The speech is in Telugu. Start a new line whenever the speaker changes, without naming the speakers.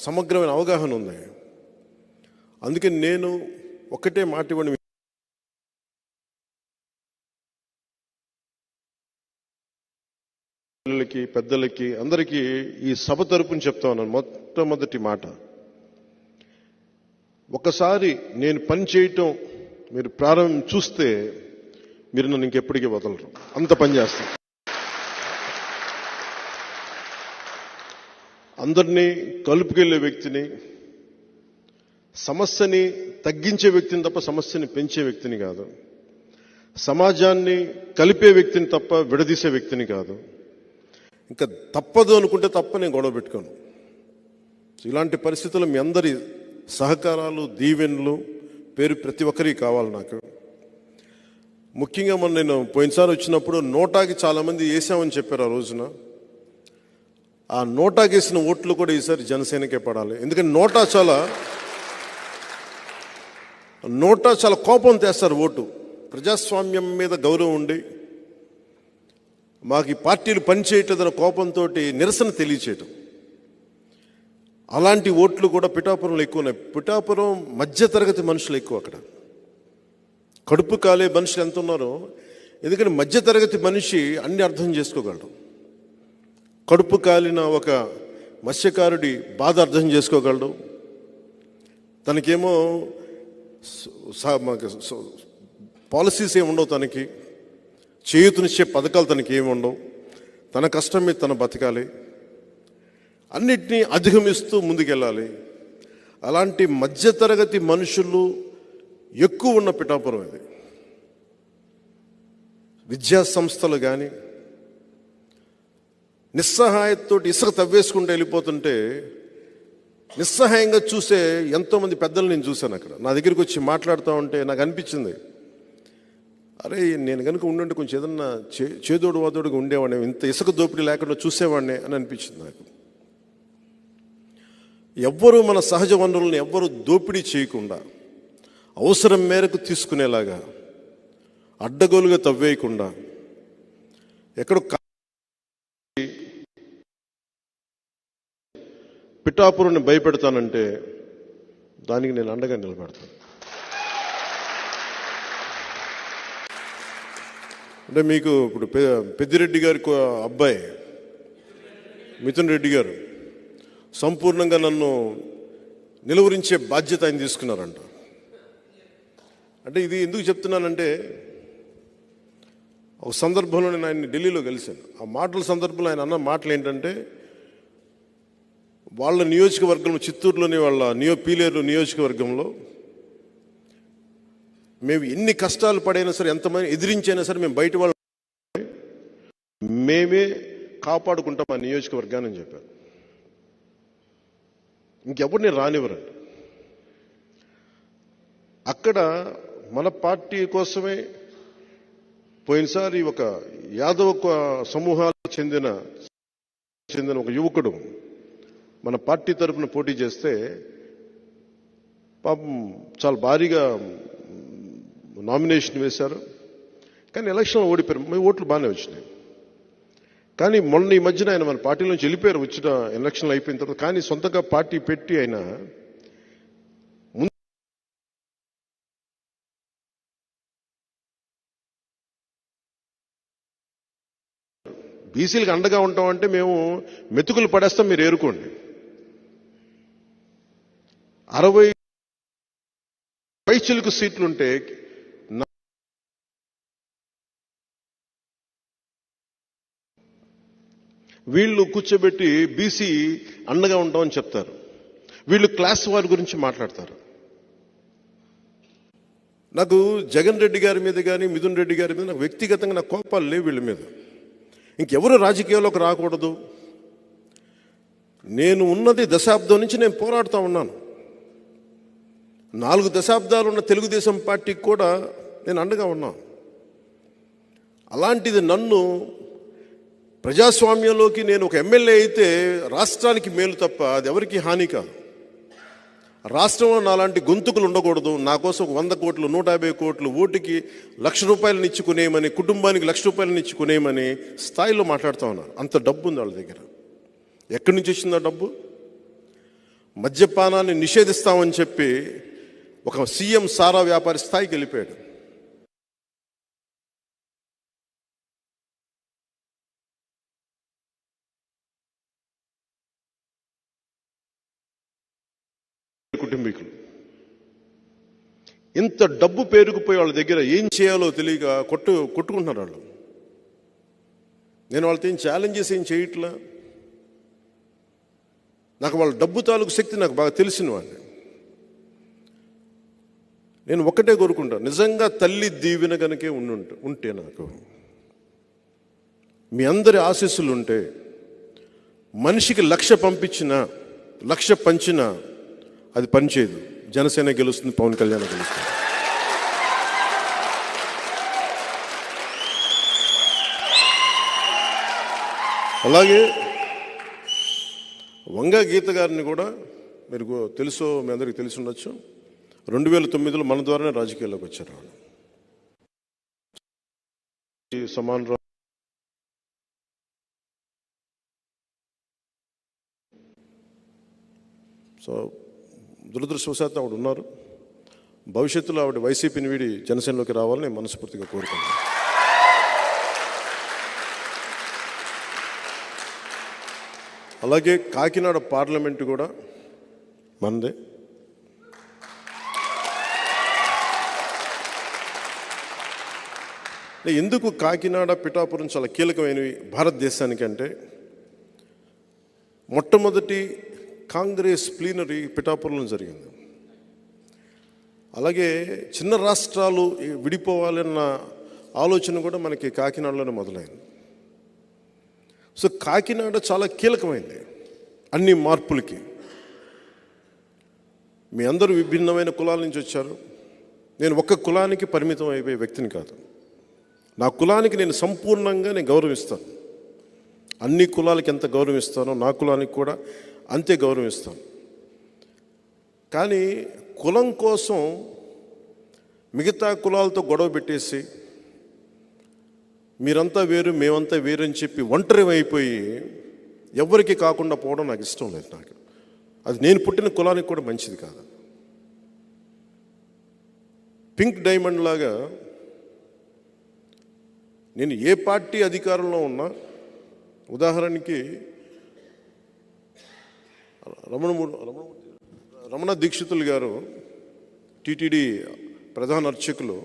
సమగ్రమైన అవగాహన ఉంది. అందుకే నేను ఒకటే మాట ఇవ్వండి, పిల్లలకి పెద్దలకి అందరికీ ఈ సభ తరపున చెప్తా ఉన్నాను. మొట్టమొదటి మాట, ఒకసారి నేను పని చేయటం మీరు ప్రారంభం చూస్తే మీరు నన్ను ఇంకెప్పటికీ వదలరు, అంత పని చేస్తాను. అందరినీ కలుపుకెళ్లే వ్యక్తిని, సమస్యని తగ్గించే వ్యక్తిని తప్ప సమస్యని పెంచే వ్యక్తిని కాదు. సమాజాన్ని కలిపే వ్యక్తిని తప్ప విడదీసే వ్యక్తిని కాదు. ఇంకా తప్పదు అనుకుంటే తప్ప నేను గొడవ పెట్టుకోను. ఇలాంటి పరిస్థితుల్లో మీ అందరి సహకారాలు, దీవెనలు పేరు ప్రతి ఒక్కరికి కావాలి నాకు. ముఖ్యంగా మొన్న నేను పోయినసారి వచ్చినప్పుడు నోటాకి చాలామంది వేసామని చెప్పారు. ఆ రోజున ఆ నోటాకి వేసిన ఓట్లు కూడా ఈసారి జనసేనకే పడాలి. ఎందుకంటే నోటా చాలా కోపం తెస్తారు ఓటు. ప్రజాస్వామ్యం మీద గౌరవం ఉండి మాకు ఈ పార్టీలు పనిచేయట్లేదన్న కోపంతో నిరసన తెలియచేయటం, అలాంటి ఓట్లు కూడా పిఠాపురంలో ఎక్కువ ఉన్నాయి. పిఠాపురం మధ్యతరగతి మనుషులు ఎక్కువ. అక్కడ కడుపు కాలే మనుషులు ఎంత ఉన్నారో, ఎందుకంటే మధ్యతరగతి మనిషి అన్ని అర్థం చేసుకోగలడు. కడుపు కాలిన ఒక మత్స్యకారుడి బాధ అర్థం చేసుకోగలడు. తనకేమో పాలసీస్ ఏమి ఉండవు, తనకి చేయూతనిచ్చే పథకాలు తనకి ఏమి ఉండవు. తన కష్టం మీద తన బతకాలి, అన్నిటినీ అధిగమిస్తూ ముందుకెళ్ళాలి. అలాంటి మధ్యతరగతి మనుషులు ఎక్కువ ఉన్న పిఠాపురం ఇది. విద్యా సంస్థలు కానీ నిస్సహాయంతో ఇసుక తవ్వేసుకుంటూ వెళ్ళిపోతుంటే నిస్సహాయంగా చూసే ఎంతోమంది పెద్దలు నేను చూశాను. అక్కడ నా దగ్గరికి వచ్చి మాట్లాడుతూ ఉంటే నాకు అనిపించింది, అరే నేను కనుక ఉండుంటే కొంచెం ఏదన్నా చేదోడు వాదోడుగా ఉండేవాడిని, ఇంత ఇసుక దోపిడీ లేకుండా చూసేవాడిని అని అనిపించింది నాకు. ఎవ్వరూ మన సహజ వనరులను ఎవ్వరూ దోపిడీ చేయకుండా అవసరం మేరకు తీసుకునేలాగా, అడ్డగోలుగా తవ్వేయకుండా, ఎక్కడో పిఠాపురాన్ని భయపెడతానంటే దానికి నేను అండగా నిలబెడతాను. అంటే మీకు ఇప్పుడు పెద్దిరెడ్డి గారి అబ్బాయి మిథున్ రెడ్డి గారు సంపూర్ణంగా నన్ను నిలువరించే బాధ్యత ఆయన తీసుకున్నారంట. అంటే ఇది ఎందుకు చెప్తున్నానంటే, ఒక సందర్భంలో నేను ఆయన్ని ఢిల్లీలో కలిశాను. ఆ మాటల సందర్భంలో ఆయన అన్న మాటలు ఏంటంటే, వాళ్ళ నియోజకవర్గంలో, చిత్తూరులోని వాళ్ళ పీలేరు నియోజకవర్గంలో మేము ఎన్ని కష్టాలు పడైనా సరే, ఎంతమంది ఎదిరించైనా సరే, మేము బయట వాళ్ళు మేమే కాపాడుకుంటాం ఆ నియోజకవర్గాన్ని అని చెప్పారు. ఇంకెవరిని రానివ్వరండి. అక్కడ మన పార్టీ కోసమే పోయినసారి ఒక యాదవ సమూహాలకు చెందిన ఒక యువకుడు మన పార్టీ తరఫున పోటీ చేస్తే పాపం చాలా భారీగా నామినేషన్ వేశారు, కానీ ఎలక్షన్లో ఓడిపోయారు. మీ ఓట్లు బాగానే వచ్చినాయి. కానీ మొన్న ఈ మధ్యన ఆయన మన పార్టీ నుంచి వెళ్ళిపోయారు, వచ్చిన ఎలక్షన్లు అయిపోయిన తర్వాత. కానీ సొంతగా పార్టీ పెట్టి ఆయన బీసీలకు అండగా ఉంటామంటే మేము మెతుకులు పడేస్తాం, మీరు ఏరుకోండి. 60 పైచిలకు సీట్లుంటే వీళ్ళు కూర్చోబెట్టి బీసీ అండగా ఉంటామని చెప్తారు. వీళ్ళు క్లాస్ వారి గురించి మాట్లాడతారు. నాకు జగన్ రెడ్డి గారి మీద కానీ మిథున్ రెడ్డి గారి మీద నాకు వ్యక్తిగతంగా నాకు కోపాలు లేవు వీళ్ళ మీద. ఇంకెవరు రాజకీయాల్లోకి రాకూడదు. నేను ఉన్నది దశాబ్దం నుంచి నేను పోరాడుతూ ఉన్నాను. 4 దశాబ్దాలు ఉన్న తెలుగుదేశం పార్టీకి కూడా నేను అండగా ఉన్నాను. అలాంటిది నన్ను ప్రజాస్వామ్యంలోకి, నేను ఒక ఎమ్మెల్యే అయితే రాష్ట్రానికి మేలు తప్ప అది ఎవరికి హాని కాదు. రాష్ట్రంలో నాలాంటి గొంతుకులు ఉండకూడదు. నా కోసం 100 కోట్లు 150 కోట్లు ఓటుకి ₹1,00,000 ఇచ్చుకునేయమని, కుటుంబానికి ₹1,00,000 ఇచ్చుకునేయమని స్థాయిలో మాట్లాడుతూ ఉన్నారు. అంత డబ్బు ఉంది వాళ్ళ దగ్గర. ఎక్కడి నుంచి వచ్చింది ఆ డబ్బు? మద్యపానాన్ని నిషేధిస్తామని చెప్పి ఒక సీఎం సారా వ్యాపారి స్థాయికి వెళ్ళిపోయాడు. కుటుంబీకులు ఇంత డబ్బు పేరుకుపోయి వాళ్ళ దగ్గర ఏం చేయాలో తెలియక కొట్టుకుంటున్నారు వాళ్ళు. నేను వాళ్ళతో ఏం ఛాలెంజెస్ ఏం చేయట్లా. నాకు వాళ్ళ డబ్బు తాలూకు శక్తి నాకు బాగా తెలిసిన వాళ్ళని. నేను ఒక్కటే కోరుకుంటా, నిజంగా తల్లి దీవెన కనుకే ఉంటే నాకు మీ అందరి ఆశీస్సులు ఉంటే మనిషికి 1,00,000 పంపించినా 1,00,000 పంచినా అది పనిచేయదు. జనసేన గెలుస్తుంది, పవన్ కళ్యాణ్ గెలుస్తుంది. అలాగే వంగ గీత గారిని కూడా మీరు తెలుసో, మీ అందరికీ తెలిసి ఉండొచ్చు, 2009లో మన ద్వారానే రాజకీయాల్లోకి వచ్చారు వాళ్ళు. సమాన్ రావు సో దురదృష్టవశాత్తు ఆవిడ ఉన్నారు. భవిష్యత్తులో ఆవిడ వైసీపీని వీడి జనసేనలోకి రావాలని మనస్ఫూర్తిగా కోరుకుంటున్నాను. అలాగే కాకినాడ పార్లమెంటు కూడా మనదే. ఎందుకు కాకినాడ, పిఠాపురం చాలా కీలకమైనవి భారతదేశానికి అంటే, మొట్టమొదటి కాంగ్రెస్ ప్లీనరీ పిఠాపురంలో జరిగింది. అలాగే చిన్న రాష్ట్రాలు విడిపోవాలన్న ఆలోచన కూడా మనకి కాకినాడలోనే మొదలైంది. సో కాకినాడ చాలా కీలకమైంది అన్ని మార్పులకి. మీ అందరూ విభిన్నమైన కులాల నుంచి వచ్చారు. నేను ఒక్క కులానికి పరిమితం అయిపోయే వ్యక్తిని కాదు. నా కులానికి నేను సంపూర్ణంగా గౌరవిస్తాను. అన్ని కులాలకి ఎంత గౌరవిస్తానో నా కులానికి కూడా అంతే గౌరవిస్తాను. కానీ కులం కోసం మిగతా కులాలతో గొడవ పెట్టేసి మీరంతా వేరు మేమంతా వేరు అని చెప్పి ఒంటరి అయిపోయి ఎవరికి కాకుండా పోవడం నాకు ఇష్టం లేదు. నాకు అది నేను పుట్టిన కులానికి కూడా మంచిది కాదు. పింక్ డైమండ్ లాగా నేను ఏ పార్టీ అధికారంలో ఉన్నా, ఉదాహరణకి రమణ దీక్షితులు గారు టీటీడీ ప్రధాన అర్చకులు